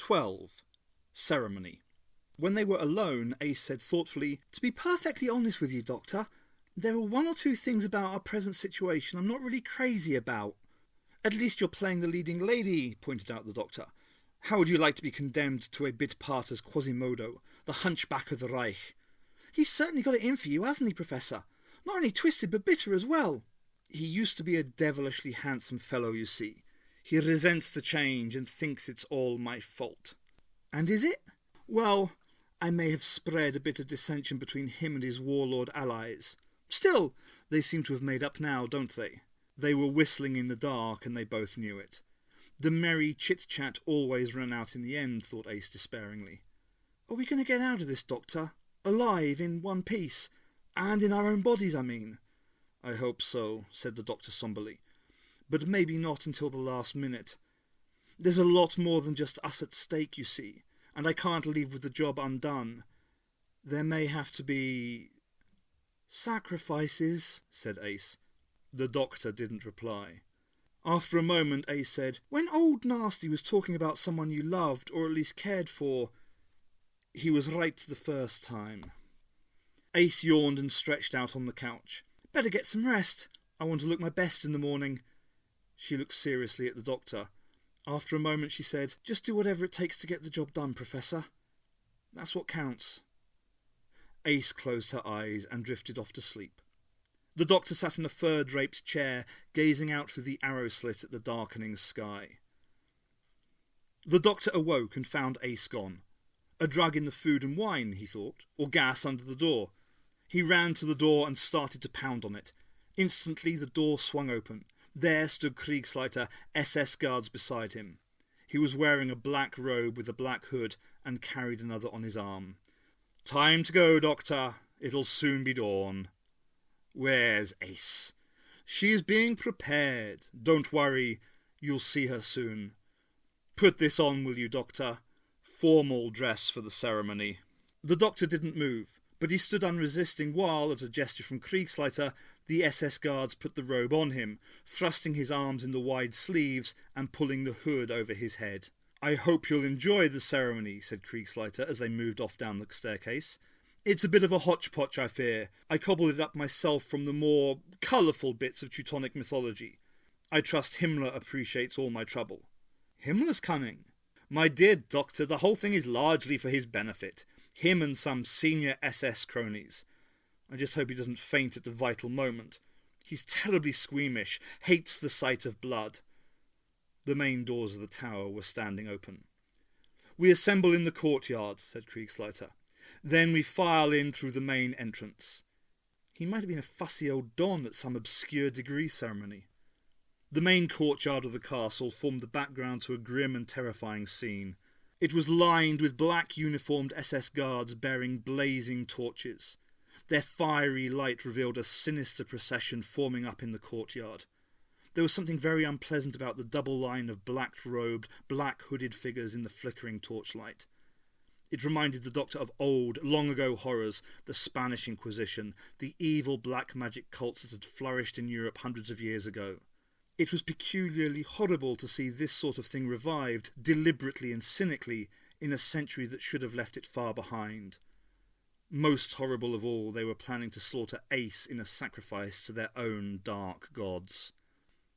12. Ceremony. When they were alone, Ace said thoughtfully, "To be perfectly honest with you, Doctor, there are one or two things about our present situation I'm not really crazy about." "At least you're playing the leading lady," pointed out the Doctor. "How would you like to be condemned to a bit part as Quasimodo, the hunchback of the Reich?" "He's certainly got it in for you, hasn't he, Professor? Not only twisted, but bitter as well." "He used to be a devilishly handsome fellow, you see. He resents the change and thinks it's all my fault." "And is it?" "Well, I may have spread a bit of dissension between him and his warlord allies. Still, they seem to have made up now, don't they?" They were whistling in the dark, and they both knew it. The merry chit-chat always ran out in the end, thought Ace despairingly. "Are we going to get out of this, Doctor? Alive, in one piece? And in our own bodies, I mean?" "I hope so," said the Doctor somberly. "But maybe not until the last minute. There's a lot more than just us at stake, you see, and I can't leave with the job undone. There may have to be sacrifices," said Ace. The Doctor didn't reply. After a moment, Ace said, "When old Nasty was talking about someone you loved, or at least cared for, he was right the first time." Ace yawned and stretched out on the couch. "Better get some rest. I want to look my best in the morning." She looked seriously at the Doctor. After a moment she said, "Just do whatever it takes to get the job done, Professor. That's what counts." Ace closed her eyes and drifted off to sleep. The Doctor sat in a fur-draped chair, gazing out through the arrow slit at the darkening sky. The Doctor awoke and found Ace gone. A drug in the food and wine, he thought, or gas under the door. He ran to the door and started to pound on it. Instantly the door swung open. There stood Kriegsleiter, SS guards beside him. He was wearing a black robe with a black hood and carried another on his arm. "Time to go, Doctor. It'll soon be dawn." "Where's Ace?" "She is being prepared. Don't worry, you'll see her soon. Put this on, will you, Doctor? Formal dress for the ceremony." The Doctor didn't move, but he stood unresisting while, at a gesture from Kriegsleiter, the SS guards put the robe on him, thrusting his arms in the wide sleeves and pulling the hood over his head. "I hope you'll enjoy the ceremony," said Kriegsleiter as they moved off down the staircase. "It's a bit of a hodgepodge, I fear. I cobbled it up myself from the more colourful bits of Teutonic mythology. I trust Himmler appreciates all my trouble." "Himmler's coming?" "My dear Doctor, the whole thing is largely for his benefit. Him and some senior SS cronies. I just hope he doesn't faint at the vital moment. He's terribly squeamish, hates the sight of blood." The main doors of the tower were standing open. "We assemble in the courtyard," said Kriegsleiter. "Then we file in through the main entrance." He might have been a fussy old Don at some obscure degree ceremony. The main courtyard of the castle formed the background to a grim and terrifying scene. It was lined with black uniformed SS guards bearing blazing torches. Their fiery light revealed a sinister procession forming up in the courtyard. There was something very unpleasant about the double line of black-robed, black-hooded figures in the flickering torchlight. It reminded the Doctor of old, long-ago horrors, the Spanish Inquisition, the evil black magic cults that had flourished in Europe hundreds of years ago. It was peculiarly horrible to see this sort of thing revived, deliberately and cynically, in a century that should have left it far behind. Most horrible of all, they were planning to slaughter Ace in a sacrifice to their own dark gods.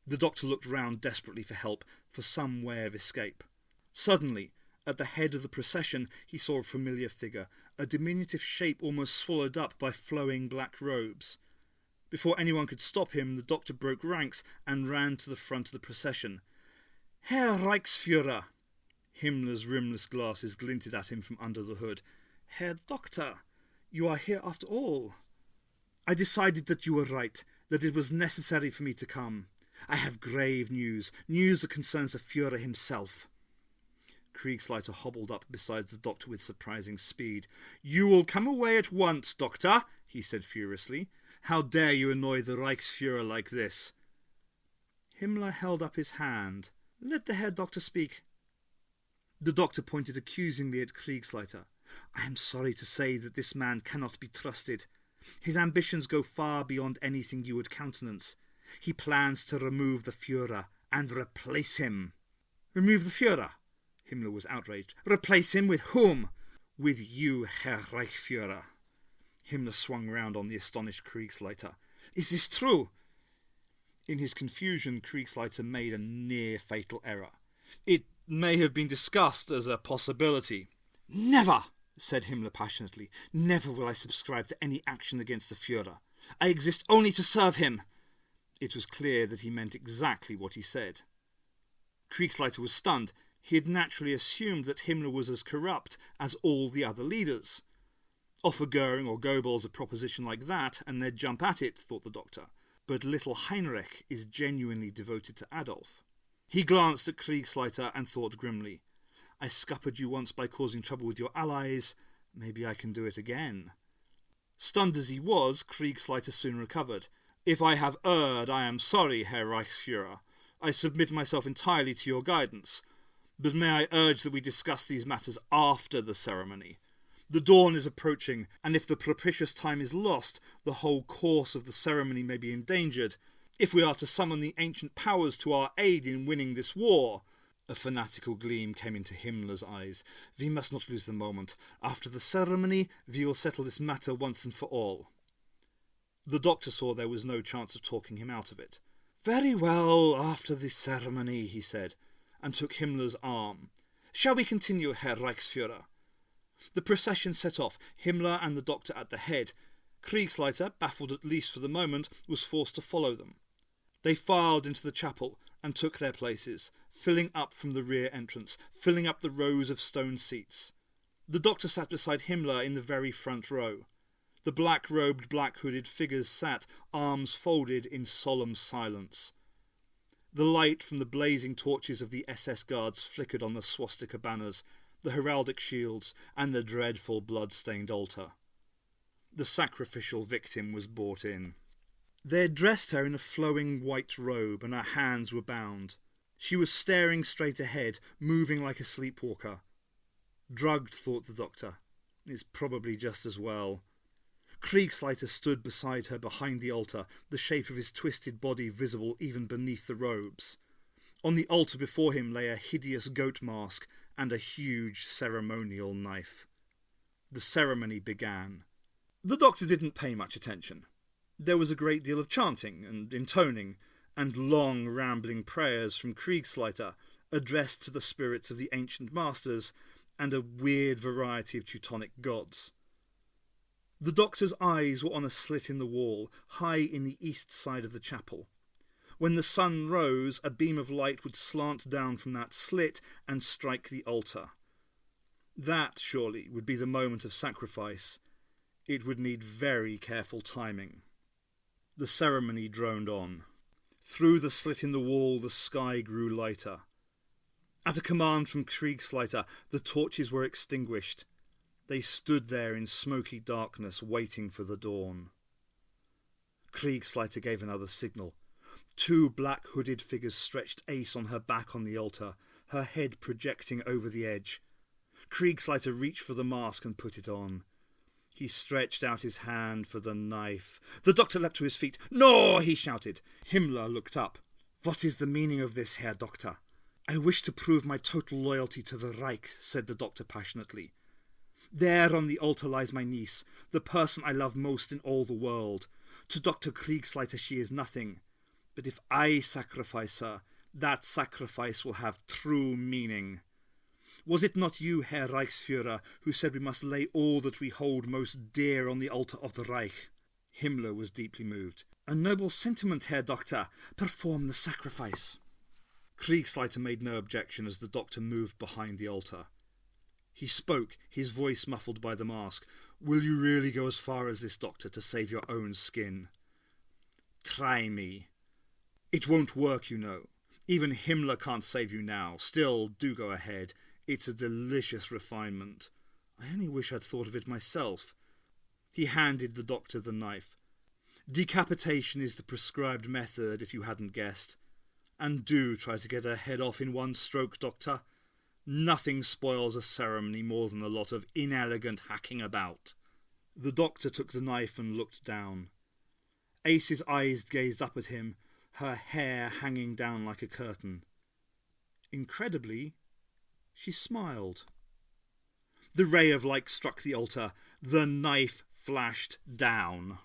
The Doctor looked round desperately for help, for some way of escape. Suddenly, at the head of the procession, he saw a familiar figure, a diminutive shape almost swallowed up by flowing black robes. Before anyone could stop him, the Doctor broke ranks and ran to the front of the procession. "Herr Reichsführer!" Himmler's rimless glasses glinted at him from under the hood. "Herr Doctor, you are here after all. I decided that you were right, that it was necessary for me to come. I have grave news, news that concerns the Führer himself." Kriegsleiter hobbled up beside the Doctor with surprising speed. "You will come away at once, Doctor," he said furiously. "How dare you annoy the Reichsführer like this?" Himmler held up his hand. "Let the Herr Doctor speak." The Doctor pointed accusingly at Kriegsleiter. "I am sorry to say that this man cannot be trusted. His ambitions go far beyond anything you would countenance. He plans to remove the Führer and replace him." "Remove the Führer?" Himmler was outraged. Replace him with whom? With you, Herr Reichsführer. Himmler swung round on the astonished Kriegsleiter. Is this true? In his confusion, Kriegsleiter made a near-fatal error. It may have been discussed as a possibility. Never, said Himmler passionately. Never will I subscribe to any action against the Führer. I exist only to serve him. It was clear that he meant exactly what he said. Kriegsleiter was stunned. He had naturally assumed that Himmler was as corrupt as all the other leaders. Offer Goering or Goebbels a proposition like that, and they'd jump at it, thought the doctor. But little Heinrich is genuinely devoted to Adolf. He glanced at Kriegsleiter and thought grimly, I scuppered you once by causing trouble with your allies. Maybe I can do it again. Stunned as he was, Kriegsleiter soon recovered. If I have erred, I am sorry, Herr Reichsführer. I submit myself entirely to your guidance. But may I urge that we discuss these matters after the ceremony? The dawn is approaching, and if the propitious time is lost, the whole course of the ceremony may be endangered. If we are to summon the ancient powers to our aid in winning this war... A fanatical gleam came into Himmler's eyes. We must not lose the moment. After the ceremony, we will settle this matter once and for all. The doctor saw there was no chance of talking him out of it. Very well, after the ceremony, he said, and took Himmler's arm. Shall we continue, Herr Reichsführer? The procession set off, Himmler and the doctor at the head. Kriegsleiter, baffled at least for the moment, was forced to follow them. They filed into the chapel and took their places, filling up from the rear entrance, filling up the rows of stone seats. The doctor sat beside Himmler in the very front row. The black-robed, black-hooded figures sat, arms folded in solemn silence. The light from the blazing torches of the SS guards flickered on the swastika banners, the heraldic shields, and the dreadful blood-stained altar. The sacrificial victim was brought in. They had dressed her in a flowing white robe, and her hands were bound. She was staring straight ahead, moving like a sleepwalker. Drugged, thought the doctor. It's probably just as well. Kriegsleiter stood beside her behind the altar, the shape of his twisted body visible even beneath the robes. On the altar before him lay a hideous goat mask and a huge ceremonial knife. The ceremony began. The doctor didn't pay much attention. There was a great deal of chanting and intoning, and long rambling prayers from Kriegsleiter, addressed to the spirits of the ancient masters, and a weird variety of Teutonic gods. The doctor's eyes were on a slit in the wall, high in the east side of the chapel. When the sun rose, a beam of light would slant down from that slit and strike the altar. That, surely, would be the moment of sacrifice. It would need very careful timing. The ceremony droned on. Through the slit in the wall, the sky grew lighter. At a command from Kriegsleiter, the torches were extinguished. They stood there in smoky darkness, waiting for the dawn. Kriegsleiter gave another signal. Two black-hooded figures stretched Ace on her back on the altar, her head projecting over the edge. Kriegsleiter reached for the mask and put it on. He stretched out his hand for the knife. The doctor leapt to his feet. "No!" he shouted. Himmler looked up. "What is the meaning of this, Herr Doctor?" "I wish to prove my total loyalty to the Reich," said the doctor passionately. "There on the altar lies my niece, the person I love most in all the world. To Dr. Kriegsleiter she is nothing. But if I sacrifice her, that sacrifice will have true meaning. Was it not you, Herr Reichsführer, who said we must lay all that we hold most dear on the altar of the Reich?" Himmler was deeply moved. "A noble sentiment, Herr Doctor. Perform the sacrifice." Kriegsleiter made no objection as the doctor moved behind the altar. He spoke, his voice muffled by the mask. "Will you really go as far as this, Doctor, to save your own skin?" "Try me." "It won't work, you know. Even Himmler can't save you now. Still, do go ahead. It's a delicious refinement. I only wish I'd thought of it myself." He handed the doctor the knife. "Decapitation is the prescribed method, if you hadn't guessed. And do try to get her head off in one stroke, Doctor. Nothing spoils a ceremony more than a lot of inelegant hacking about." The doctor took the knife and looked down. Ace's eyes gazed up at him, her hair hanging down like a curtain. Incredibly, She smiled. The ray of light struck the altar. The knife flashed down.